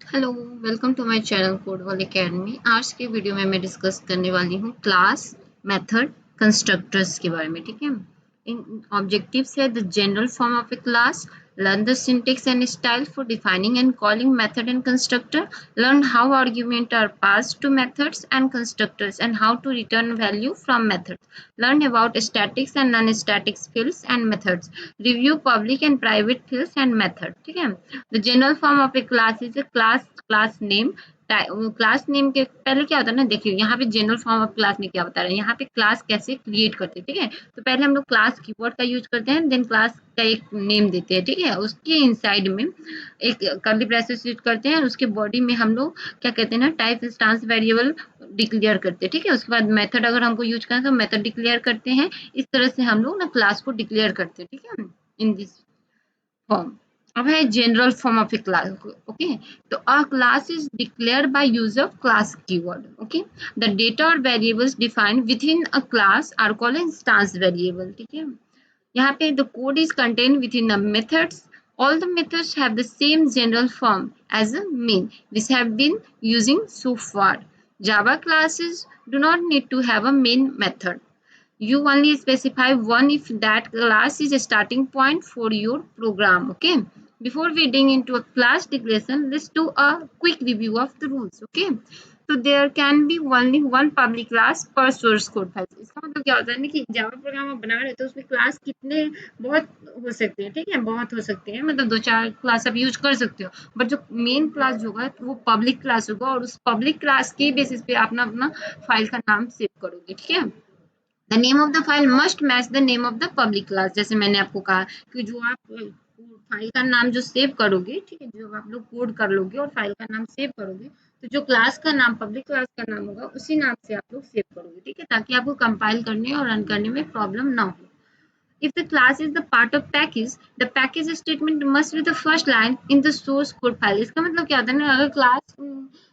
Hello, welcome to my channel Codewall academy. आज के video में मैं डिस्कस करने वाली हूँ क्लास, मेथड, कंस्ट्रक्टर्स के बारे में। ठीक है। इन ऑब्जेक्टिव्स है the general form of a class, learn the syntax and style for defining and calling method and constructor, learn how arguments are passed to methods and constructors and how to return value from methods, learn about statics and non-static fields and methods, review public and private fields and method। ठीक है। The general form of a class is a class name. Class name के पहले क्या होता है ना, देखिए यहाँ पे जनरल फॉर्म ऑफ क्लास में क्या बता रहे हैं, यहाँ पे क्लास कैसे क्रिएट करते हैं। ठीक है। तो पहले हम लोग क्लास कीवर्ड का यूज करते हैं, देन क्लास का एक नेम देते हैं। ठीक है। उसके इनसाइड में एक कर्ली ब्रेसेस यूज करते हैं, उसके बॉडी में हम लोग क्या कहते हैं ना, टाइप इंस्टेंस वेरिएबल डिक्लेयर करते हैं। ठीक है। उसके बाद मेथड अगर हमको यूज करना है तो मेथड डिक्लेयर करते हैं। इस तरह से हम लोग ना क्लास को डिक्लेयर करते हैं। ठीक है। In this form. अब है general form of a class. Okay. तो a class is declared by use of class keyword. Okay. The data और variables defined within a class are called instance variable. ठीक है। यहाँ पे the code is contained within the methods. All the methods have the same general form as a main. This have been using so far. Java classes do not need to have a main method. You only specify one if that class is a starting point for your program. Okay. Before we dig into a class declaration, let's do a quick review of the rules. Okay. So there can be only one public class per source code file. इसका मतलब क्या होता है ना कि Java program आप बना रहे हो तो उसमें क्लास कितने बहुत हो सकते हैं। ठीक है। बहुत हो सकते हैं, मतलब दो चार क्लास आप यूज कर सकते हो, बट जो मेन क्लास होगा वो पब्लिक क्लास होगा और उस पब्लिक क्लास के बेसिस पे आप अपना फाइल का नाम सेव करोगे। ठीक है। The name of the file must match the name of the public class. जैसे मैंने आपको कहा कि जो आप फाइल का नाम जो सेव करोगे, ठीक है, जो आप लोग कोड कर लोगे और फाइल का नाम सेव करोगे, तो जो क्लास का नाम पब्लिक क्लास का नाम होगा उसी नाम से आप लोग सेव करोगे। ठीक है। ताकि आपको कंपाइल करने और रन करने में प्रॉब्लम ना हो। If the class is the part of package, the package statement must be the first line in the source code file। इसका मतलब क्या होता है ना, अगर class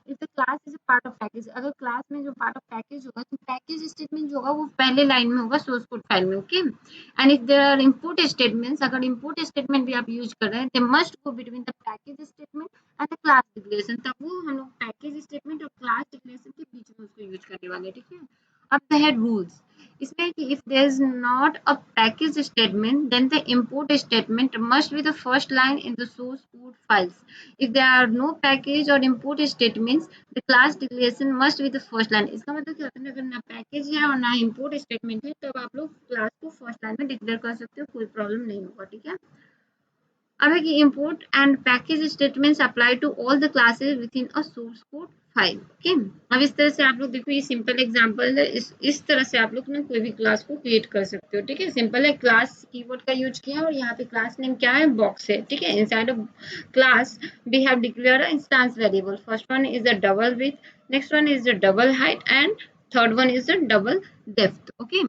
if the class is a part of package, अगर क्लास में जो part of package होगा तो package statement जो होगा वो पहले लाइन में होगा source code file में। Okay. And if there are import statements, अगर import statement भी आप यूज कर रहे हैं, they must go between the package statement and the class declaration। तब वो हम लोग package statement और class declaration के बीच में उसको यूज करने वाले हैं। ठीक है। अब the head rules इसमें कि if there is not a package statement, then the import statement must be the first line in the source code files. If there are no package or import statements, the class declaration must be the first line। इसका मतलब क्या होता है, अगर ना package है और ना import statement है, तब आप लोग क्लास को फर्स्ट लाइन में डिक्लेयर कर सकते हो, कोई प्रॉब्लम नहीं होगा। ठीक है। अब है कि import and package statements apply to all the classes within a source code file। Okay. अब इस तरह से आप लोग देखो, ये सिंपल एग्जांपल है। इस तरह से आप लोग ना कोई भी क्लास को क्रिएट कर सकते हो। ठीक है। सिंपल है, क्लास कीवर्ड का यूज किया और यहाँ पे क्लास नेम क्या है, बॉक्स है। ठीक है। Inside of class we have declare a instance variable. First one is the double width, next one is the double height and third one is the double depth. Okay.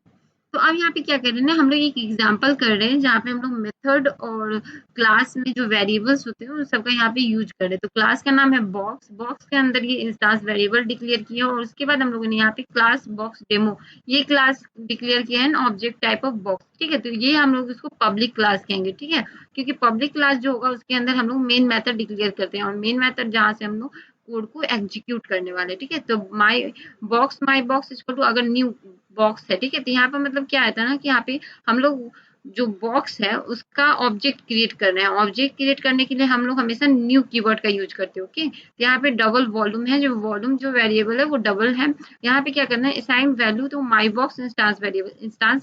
तो अब यहाँ पे क्या कर रहे हैं ना, हम लोग एक एग्जांपल कर रहे हैं जहाँ पे हम लोग मेथड और क्लास में जो वेरिएबल्स होते हैं उन सबका यहाँ पे यूज कर रहे हैं। तो क्लास का नाम है बॉक्स, बॉक्स के अंदर ये इंस्टेंस वेरिएबल डिक्लेयर किया और उसके बाद हम लोगों ने यहाँ पे क्लास बॉक्स डेमो ये क्लास डिक्लेयर किया है ऑब्जेक्ट टाइप ऑफ बॉक्स। ठीक है। तो ये हम लोग इसको पब्लिक क्लास कहेंगे। ठीक है। क्योंकि पब्लिक क्लास जो होगा उसके अंदर हम लोग मेन मेथड डिक्लेयर करते हैं और मेन मेथड जहाँ से हम लोग कोड को एग्जीक्यूट करने वाले। ठीक है। तो माई बॉक्स इक्वल टू अगर न्यू बॉक्स है। ठीक है। तो यहाँ पर मतलब क्या आता है ना कि यहाँ पे हम लोग जो बॉक्स है उसका ऑब्जेक्ट क्रिएट कर रहे हैं। ऑब्जेक्ट क्रिएट करने के लिए हम लोग हमेशा न्यू कीवर्ड का यूज करते हैं। ओके। तो यहाँ पे डबल वॉल्यूम है, जो वॉल्यूम जो वेरिएबल है वो डबल है। यहाँ पे क्या करना है, असाइन वैल्यू, तो माई बॉक्स इंस्टेंस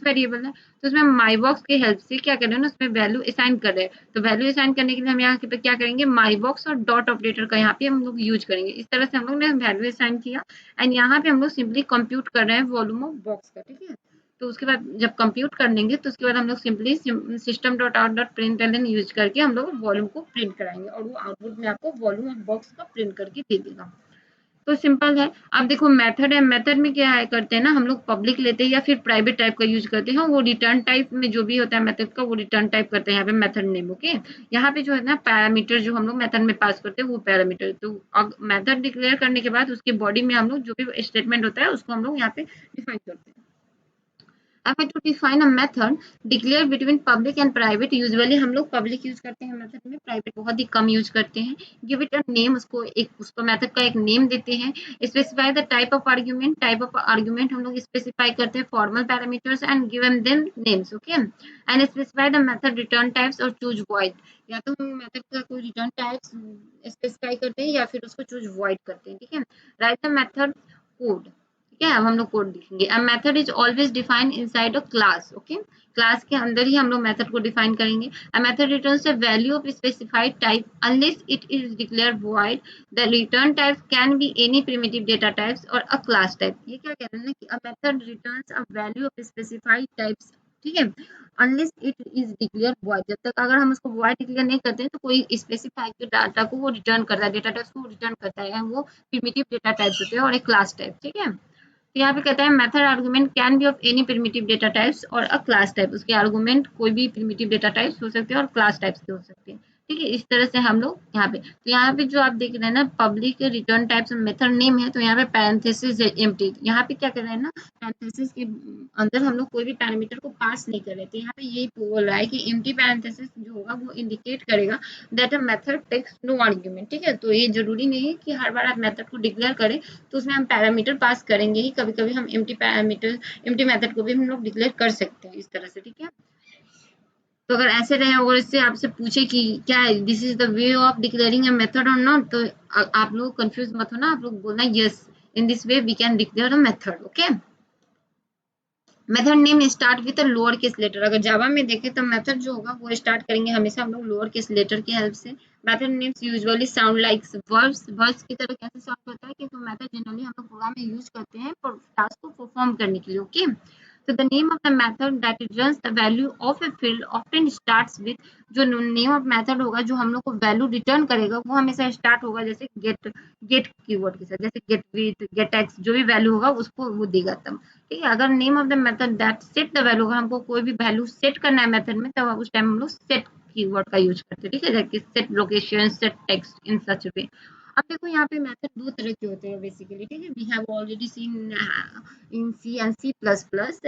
वेरिएबल है, तो उसमें माई बॉक्स की हेल्प से क्या कर रहे हैं ना, उसमें वैल्यू असाइन कर रहे हैं। तो वैल्यू असाइन करने के लिए हम यहाँ पे क्या करेंगे, माई बॉक्स और डॉट ऑपरेटर का यहाँ पे हम लोग यूज करेंगे। इस तरह से हम लोग ने वैल्यू असाइन किया एंड यहाँ पे हम लोग सिंपली कंप्यूट कर रहे हैं वॉल्यूम ऑफ बॉक्स का। ठीक है। तो उसके बाद जब कंप्यूट कर लेंगे तो उसके बाद हम लोग simply system dot out dot println use करके हम लोग वॉल्यूम को प्रिंट कराएंगे और वो आउटपुट में आपको वॉल्यूम ऑफ बॉक्स का प्रिंट करके दे देगा। तो सिंपल है। अब देखो मेथड है, मेथड में क्या है करते हैं ना, हम लोग पब्लिक लेते हैं या फिर प्राइवेट टाइप का यूज करते हैं। वो रिटर्न टाइप में जो भी होता है मेथड का वो रिटर्न टाइप करते हैं यहाँ पे मेथड नेम। ओके। यहाँ पे जो है ना पैरामीटर जो हम लोग मेथड में पास करते हैं वो पैरामीटर। तो मेथड डिक्लेयर करने के बाद उसके बॉडी में हम लोग जो भी स्टेटमेंट होता है उसको हम लोग यहाँ पे डिफाइन करते हैं। अब to define a method declare between public and private, usually हम लोग पब्लिक यूज करते हैं मेथड में, प्राइवेट बहुत ही कम यूज करते हैं। गिव इट अ नेम, उसको मेथड का एक नेम देते हैं। Specify the type of argument, type of argument हम लोग स्पेसिफाई करते हैं, formal parameters and give them names, okay. And specify the method return types और चूज वॉइड, या तो हम मेथड का कोई रिटर्न टाइप्स स्पेसिफाई करते हैं या फिर उसको चूज वॉइड करते हैं, ठीक है। राइट द मेथड कोड, ठीक है। अब हम लोग कोड लिखेंगे। A method is always defined inside a class, okay. Class के अंदर ही हम लोग मेथड को डिफाइन करेंगे। A method returns the value of specified type unless it is declared void. The return type can be any primitive data types और अ class type. ये क्या कह रहे हैं ना कि a method returns a value of specified types, ठीक है, unless it is declare void. जब तक अगर हम उसको वॉइड डिक्लेयर नहीं करते हैं तो कोई स्पेसिफाइड डाटा को वो रिटर्न करता है, डेटा टाइप्स को रिटर्न करता है, वो प्रिमिटिव डेटा टाइप्स होते हैं और एक क्लास टाइप, ठीक है। तो यहाँ पे कहता है method argument can be of any primitive data types और अ क्लास टाइप, उसके आर्गुमेंट कोई भी प्रिमिटिव डेटा टाइप्स हो सकते हैं और क्लास टाइप्स के हो सकते हैं, ठीक है। इस तरह से हम लोग यहाँ पे, तो यहाँ पे जो आप देख रहे हैं ना public return types method name है, तो यहाँ पे पैरेंथेसिस एम्प्टी, यहाँ पे क्या कर रहे हैं ना, पैरेंथेसिस के अंदर हम लोग कोई भी पैरामीटर को पास नहीं कर रहे थे। यहाँ पे यही बोल रहा है कि एम्प्टी पैरेंथेसिस जो होगा वो इंडिकेट करेगा that a method takes no argument, ठीक है। तो ये जरूरी नहीं है कि हर बार आप मेथड को डिक्लेयर करें तो उसमें हम पैरामीटर पास करेंगे ही, कभी कभी हम एम्प्टी पैरामीटर एम्प्टी मेथड को भी हम लोग डिक्लेयर कर सकते हैं इस तरह से, ठीक है। तो अगर ऐसे रहे और इससे आपसे पूछे कि क्या this is the way of declaring a method और नॉट, तो आप लोग कंफ्यूज मत होना, आप लोग बोलना yes in this way we can declare a method, okay. Method name start with a lower case letter, अगर जावा में देखें तो मेथड जो होगा वो स्टार्ट करेंगे हमेशा हम लोग लोअर केस लेटर की हेल्प से। Method names usually sound like verbs, verbs की तरह कैसे साउंड करता है कि तो मेथड जनरली हम लोग प्रोग्राम में यूज करते हैं टास्क को परफॉर्म करने के लिए, okay. So the name of the method that returns the value of a field often starts with, जो नेम ऑफ मेथड होगा जो हम लोग को वैल्यू रिटर्न करेगा वो हमेशा स्टार्ट होगा जैसे गेट कीवर्ड के साथ, जैसे गेट विथ गेट एक्स, जो भी वैल्यू होगा उसको वो देगा तब, ठीक है। अगर name of the method that set the value, हमको कोई भी वैल्यू सेट करना है मेथड में तब उस टाइम हम लोग सेट कीवर्ड का यूज करते हैं, ठीक है, जैसे सेट लोकेशन, सेट टेक्स्ट, इन सच वे। अब देखो यहाँ पे मेथड दो तरह के होते हैं बेसिकली, ठीक है। We have already seen in C and C++.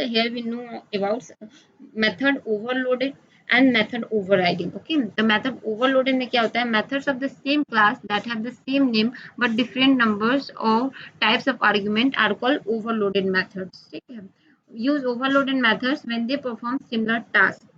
Here we know about method overloaded and method overriding. Okay, the method overloaded में क्या होता है, methods of the same class that have the same name but different numbers or types of argument are called overloaded methods. ठीक है, use overloaded methods when they perform similar tasks.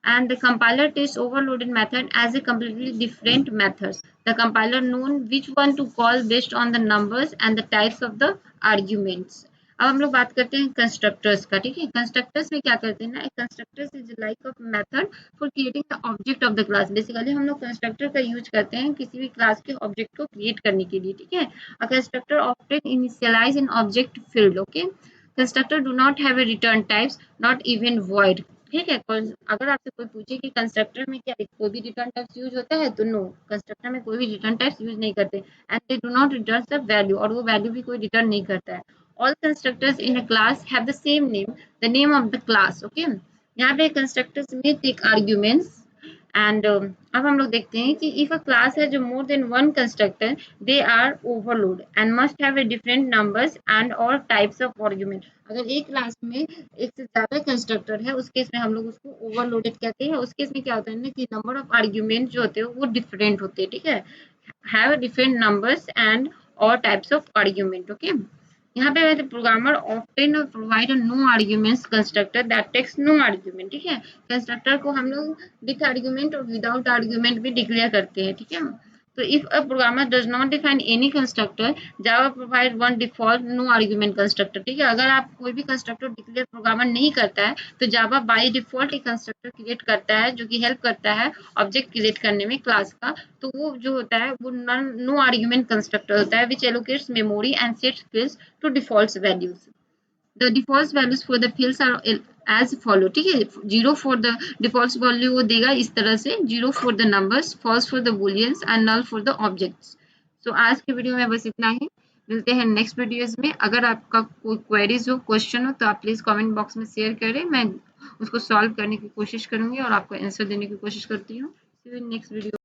And the compiler tests overloaded method as a completely different methods. The compiler knows which one to call based on the numbers and the types of the arguments. अब हम लोग बात करते हैं constructors का, ठीक है। Constructors में क्या करते हैं ना, constructors is like a method for creating the object of the class. Basically हम लोग कंस्ट्रक्टर का यूज करते हैं किसी भी क्लास के ऑब्जेक्ट को क्रिएट करने के लिए, ठीक है। A constructor often initialize in object field, okay. Constructor do not have a return types, not even void, ठीक है। अगर आपसे कोई पूछे कि कंस्ट्रक्टर में क्या कोई भी रिटर्न टाइप्स यूज होता है, तो नो, कंस्ट्रक्टर में कोई भी रिटर्न टाइप्स यूज नहीं करते। And they do not return the value, और वो वैल्यू भी कोई रिटर्न नहीं करता है। All constructors in a class have the same name, the name of the class, okay. यहाँ पे कंस्ट्रक्टर्स में टेक आर्ग्यूमेंट्स एंड अब हम लोग देखते हैं कि इफ अ क्लास है जो more than one constructor, they are overload and must have a different numbers and और टाइप्स ऑफ आर्गुमेंट। अगर एक क्लास में एक से ज्यादा कंस्ट्रक्टर है उस केस में हम लोग उसको ओवरलोडेड कहते हैं। उस केस में क्या होता है ना कि नंबर ऑफ आर्ग्यूमेंट जो होते हैं वो डिफरेंट होते हैं, ठीक है, हैव डिफरेंट नंबर्स एंड और टाइप्स ऑफ आर्ग्यूमेंट, ओके। यहाँ पे the programmer often provide a no arguments constructor that takes no argument, ठीक है। कंस्ट्रक्टर को हम लोग विथ आर्ग्यूमेंट और विदाउट आर्ग्यूमेंट भी डिक्लेयर करते हैं, ठीक है। तो if a programmer does not define any constructor, Java provide one default no argument constructor, ठीक है। अगर आप कोई भी कंस्ट्रक्टर डिक्लेयर प्रोग्रामर नहीं करता है तो जावा बाय डिफॉल्ट एक कंस्ट्रक्टर क्रिएट करता है जो कि हेल्प करता है ऑब्जेक्ट क्रिएट करने में क्लास का। तो वो जो होता है वो नो आर्ग्यूमेंट कंस्ट्रक्टर होता है, which allocates memory and sets fields to default values. The default values for the fields are as follow, ठीक है। 0 for the default value वो देगा इस तरह से, 0 for the numbers, false for the booleans and null for the objects. So आज के video में बस इतना ही, मिलते हैं नेक्स्ट वीडियोस में। अगर आपका कोई क्वेरीज हो, क्वेश्चन हो तो आप प्लीज कमेंट बॉक्स में शेयर करें, मैं उसको सॉल्व करने की कोशिश करूंगी और आपको आंसर देने की कोशिश करती हूँ। Next video.